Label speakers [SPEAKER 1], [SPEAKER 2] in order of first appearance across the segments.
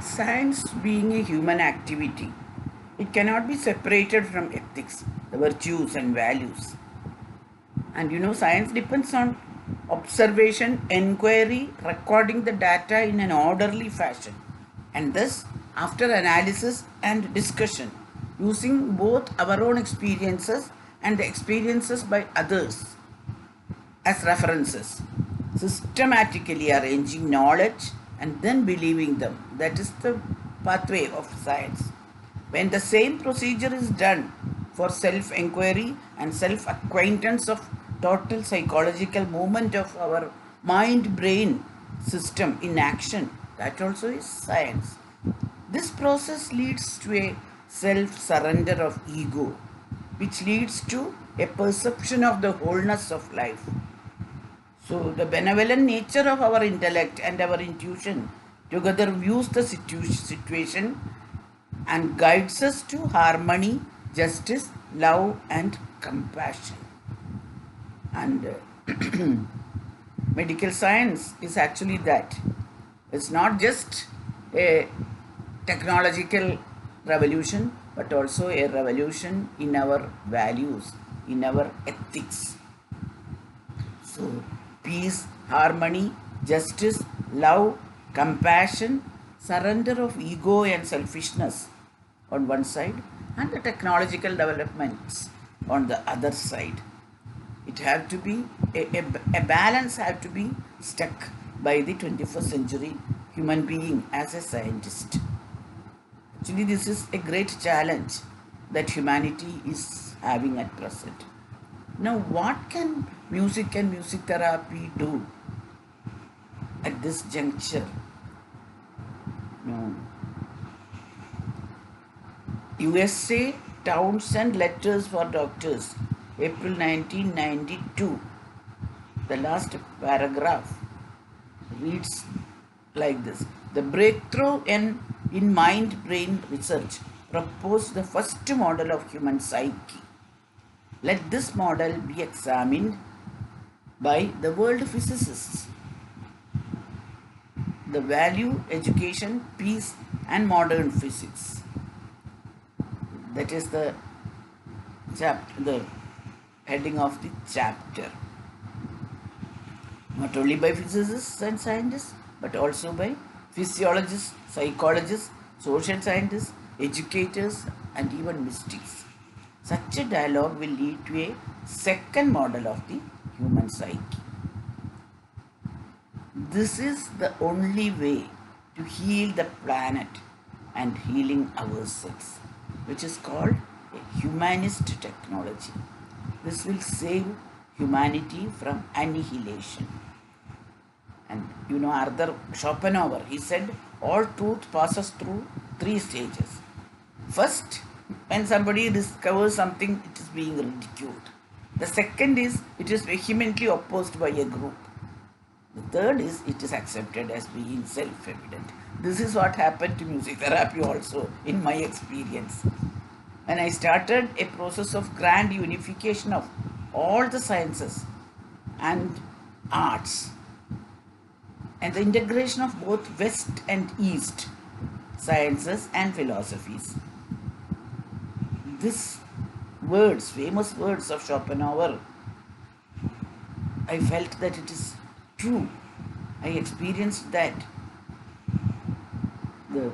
[SPEAKER 1] Science being a human activity, it cannot be separated from ethics, the virtues and values. And science depends on observation, inquiry, recording the data in an orderly fashion. And thus, after analysis and discussion, using both our own experiences and the experiences by others as references, systematically arranging knowledge and then believing them. That is the pathway of science. When the same procedure is done for self inquiry and self acquaintance of total psychological movement of our mind brain system in action, that also is science. This process leads to a self surrender of ego, which leads to a perception of the wholeness of life. So, the benevolent nature of our intellect and our intuition together views the situation and guides us to harmony, justice, love, and compassion. And medical science is actually that. It's not just a technological revolution, but also a revolution in our values, in our ethics. So, peace, harmony, justice, love, compassion, surrender of ego and selfishness on one side, and the technological developments on the other side. It have to be a balance have to be struck by the 21st century human being as a scientist. Actually, this is a great challenge that humanity is having at present. Now, what can music and music therapy do at this juncture? No. USA Townsend Letters for Doctors, April 1992. The last paragraph reads like this. The breakthrough in mind-brain research proposed the first model of human psyche. Let this model be examined by the world physicists. The value, education, peace, and modern physics. That is the heading of the chapter. Not only by physicists and scientists, but also by physiologists, psychologists, social scientists, educators, and even mystics. Such a dialogue will lead to a second model of the human psyche. This is the only way to heal the planet and healing ourselves, which is called a humanist technology. This will save humanity from annihilation. And Arthur Schopenhauer, he said, all truth passes through three stages. First, when somebody discovers something, it is being ridiculed. The second is, it is vehemently opposed by a group. The third is, it is accepted as being self-evident. This is what happened to music therapy also, in my experience. When I started a process of grand unification of all the sciences and arts, and the integration of both West and East sciences and philosophies. These words, famous words of Schopenhauer, I felt that it is true. I experienced that. The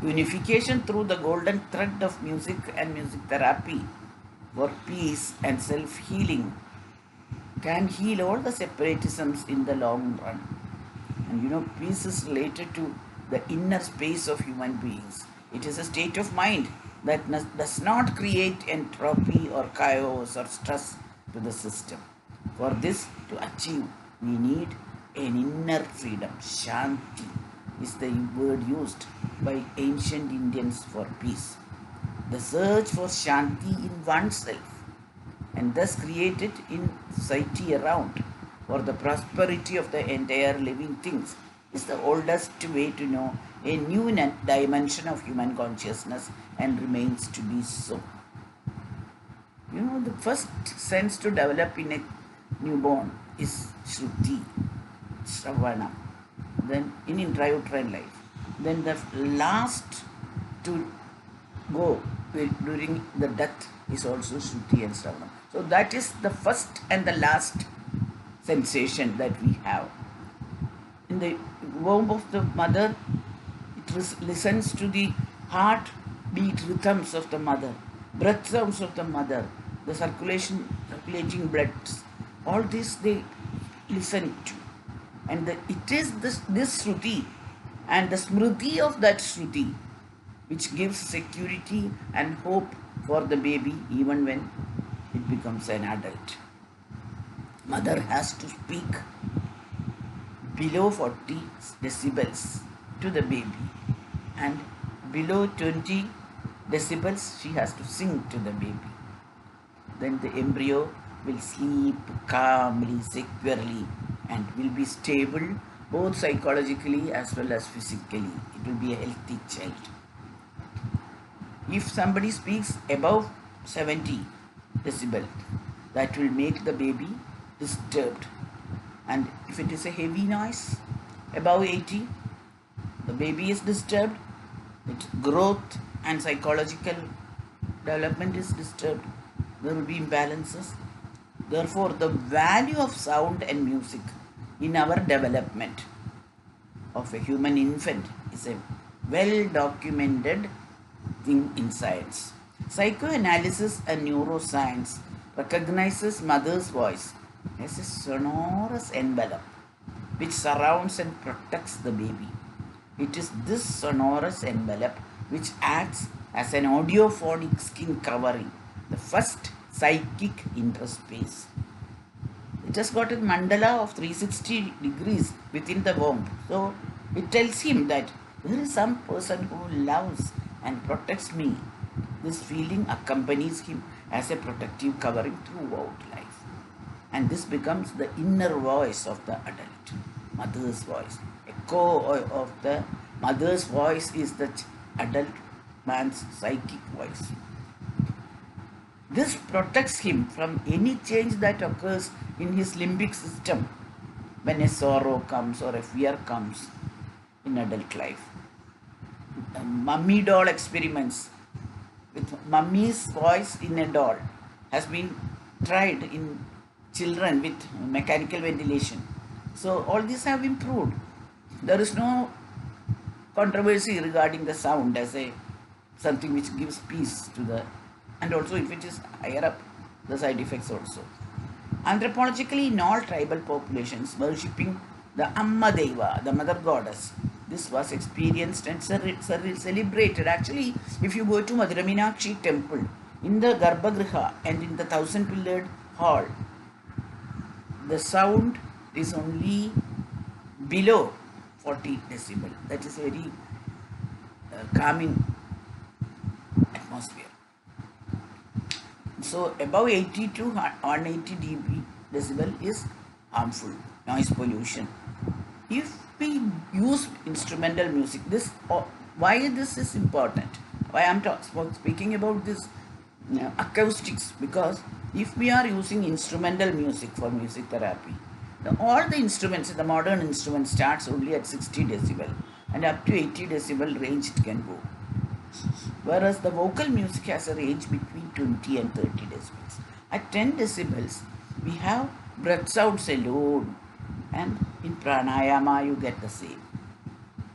[SPEAKER 1] unification through the golden thread of music and music therapy for peace and self-healing can heal all the separatisms in the long run. And peace is related to the inner space of human beings. It is a state of mind that does not create entropy or chaos or stress to the system. For this to achieve, we need an inner freedom. Shanti is the word used by ancient Indians for peace. The search for Shanti in oneself, and thus created in society around for the prosperity of the entire living things, is the oldest way to know a new dimension of human consciousness and remains to be so. The first sense to develop in a newborn is Shruti, Shravana, then in intrauterine life. Then the last to go during the death is also Shruti and Sravanam. So that is the first and the last sensation that we have. In the womb of the mother, it listens to the heartbeat rhythms of the mother, breath sounds of the mother, the circulating bloods. All this they listen to. And it is this Shruti and the Smriti of that Shruti which gives security and hope for the baby even when it becomes an adult. Mother has to speak below 40 decibels to the baby, and below 20 decibels she has to sing to the baby. Then the embryo will sleep calmly, securely, and will be stable both psychologically as well as physically. It will be a healthy child. If somebody speaks above 70 decibel, that will make the baby disturbed. And if it is a heavy noise above 80, the baby is disturbed, its growth and psychological development is disturbed, there will be imbalances. Therefore, the value of sound and music in our development of a human infant is a well documented thing in science. Psychoanalysis and neuroscience recognizes mother's voice as a sonorous envelope which surrounds and protects the baby. It is this sonorous envelope which acts as an audiophonic skin covering the first psychic interspace. It has got a mandala of 360 degrees within the womb. So it tells him that there is some person who loves and protects me. This feeling accompanies him as a protective covering throughout life. And this becomes the inner voice of the adult, mother's voice. Echo of the mother's voice is the adult man's psychic voice. This protects him from any change that occurs in his limbic system when a sorrow comes or a fear comes in adult life. Mummy doll experiments with mummy's voice in a doll has been tried in children with mechanical ventilation. So all these have improved. There is no controversy regarding the sound as a something which gives peace to the, and also if it is higher up, the side effects also. Anthropologically, in all tribal populations worshipping the Amma Deva, the mother goddess, this was experienced and celebrated. Actually, if you go to Madurai Meenakshi temple, in the Garbhagriha and in the 1,000-pillared hall, the sound is only below 40 decibel. That is very calming atmosphere. So above 80 to 180 decibel is harmful, noise pollution. If we use instrumental music, why this is important? Why I am speaking about this acoustics? Because if we are using instrumental music for music therapy, all the instruments, the modern instruments starts only at 60 decibel and up to 80 decibel range it can go. Whereas the vocal music has a range between 20 and 30 decibels. At 10 decibels, we have breath sounds alone, and in pranayama you get the same.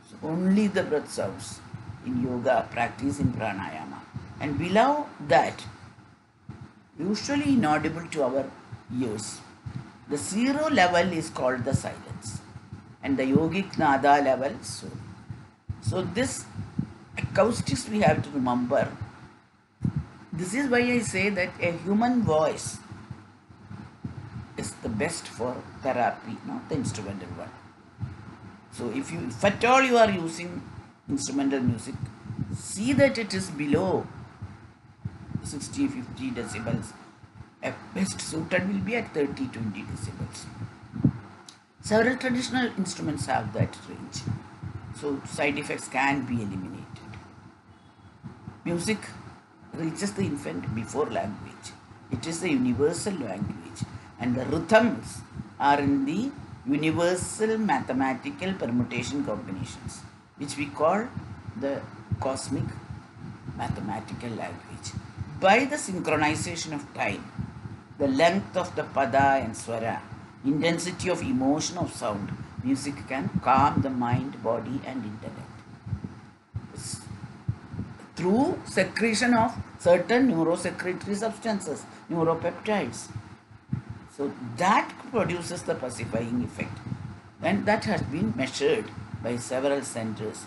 [SPEAKER 1] So only the breath sounds in yoga practice in pranayama. And below that, usually inaudible to our ears, the zero level is called the silence, and the yogic nada level so. So this acoustics we have to remember. This is why I say that a human voice is the best for therapy, not the instrumental one. So if at all you are using instrumental music, see that it is below 60-50 decibels. A best suited will be at 30-20 decibels. Several traditional instruments have that range, so side effects can be eliminated. Music reaches the infant before language. It is the universal language, and the rhythms are in the universal mathematical permutation combinations. which we call the cosmic mathematical language. By the synchronization of time, the length of the pada and swara, intensity of emotion of sound, music can calm the mind, body, and intellect through secretion of certain neurosecretory substances, neuropeptides. So that produces the pacifying effect, and that has been measured by several centers.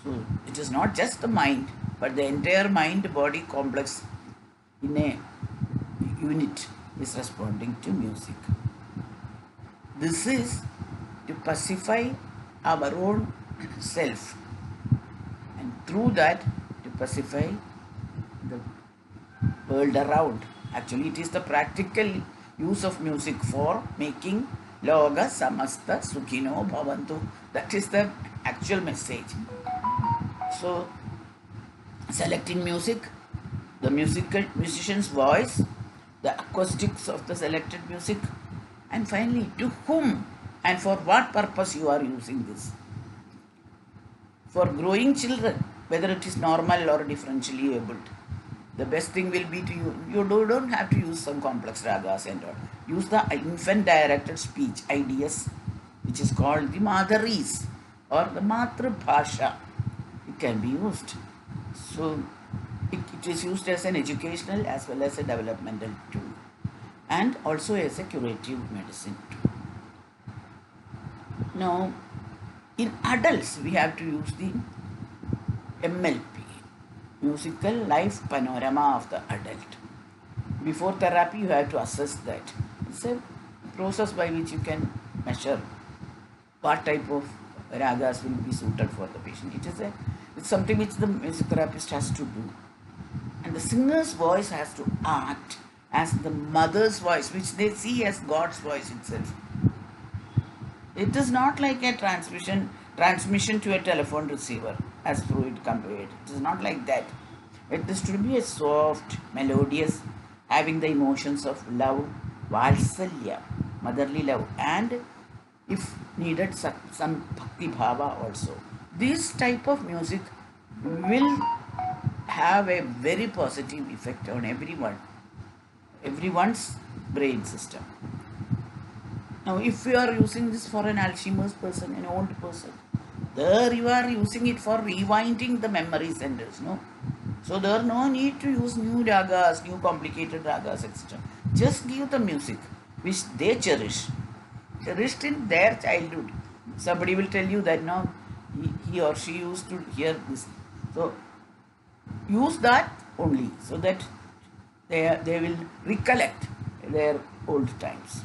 [SPEAKER 1] So it is not just the mind, but the entire mind-body complex in a unit is responding to music. This is to pacify our own self, and through that to pacify the world around. Actually, it is the practical use of music for making Loga Samasta Sukhino Bhavantu. That is the actual message. So, selecting music, the musician's voice, the acoustics of the selected music, and finally, to whom and for what purpose you are using this. For growing children, whether it is normal or differentially abled, the best thing will be to you don't have to use some complex ragas and all. Use the infant directed speech, IDS, which is called the Madharis or the Matra Bhasha. It can be used. So it is used as an educational as well as a developmental tool, and also as a curative medicine tool. Now, in adults, we have to use the MLP, musical life panorama of the adult. Before therapy, you have to assess that. It's a process by which you can measure what type of ragas will be suited for the patient. It's something which the music therapist has to do. And the singer's voice has to act as the mother's voice, which they see as God's voice itself. It is not like a transmission to a telephone receiver, as Freud conveyed. It is not like that. It is to be a soft, melodious, having the emotions of love, valsalya, motherly love, and if needed, some bhakti bhava also. This type of music will have a very positive effect on everyone's brain system. Now, if you are using this for an Alzheimer's person, an old person, there you are using it for rewinding the memory centers, no? So there are no need to use new ragas, new complicated ragas, etc. Just give the music which they cherished in their childhood. Somebody will tell you that now he or she used to hear this. So use that only so that they will recollect their old times.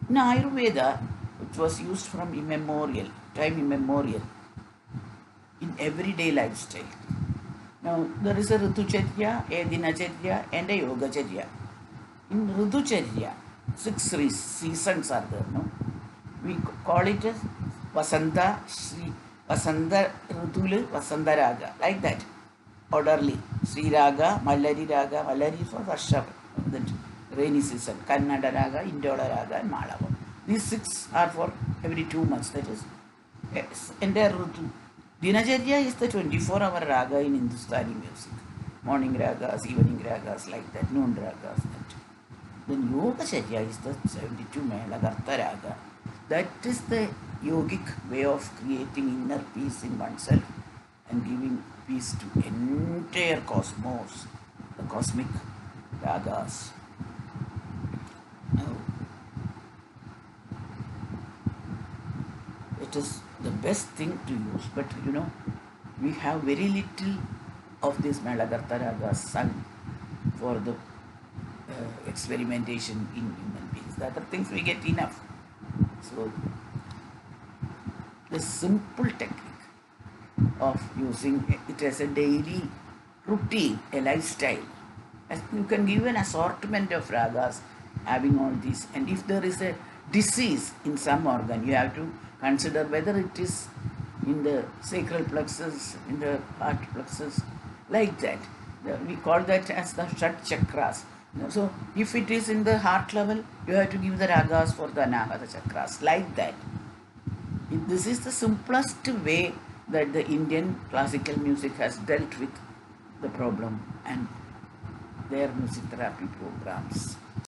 [SPEAKER 1] In Ayurveda, which was used from time immemorial, in everyday lifestyle. Now, there is a Ritucharya, a Dinacharya, and a Yogacharya. In Ritucharya, 6 seasons are there, no? We call it as Vasanta, Vasanta Ritulu, Vasanta Raga, like that. Orderly. Sri Raga, Mallari for Varsha, that rainy season, Kannada Raga, Indola Raga, and Malava. These 6 are for every 2 months, that is entire Ritu. Dinacharya is the 24-hour raga in Hindustani music. Morning ragas, evening ragas, like that, noon ragas, that. Then Yogacharya is the 72 Mela Gartha raga. That is the yogic way of creating inner peace in oneself and giving peace to entire cosmos, the cosmic ragas. Now, it is the best thing to use, but we have very little of this Malagartha ragas sung for the experimentation in human beings. The other things we get enough. So, the simple technique of using it as a daily routine, a lifestyle. As you can give an assortment of ragas having all these, and if there is a disease in some organ, you have to consider whether it is in the sacral plexus, in the heart plexus, like that. We call that as the Shat Chakras. So, if it is in the heart level, you have to give the ragas for the Anahata Chakras, like that. This is the simplest way that the Indian classical music has dealt with the problem and their music therapy programs.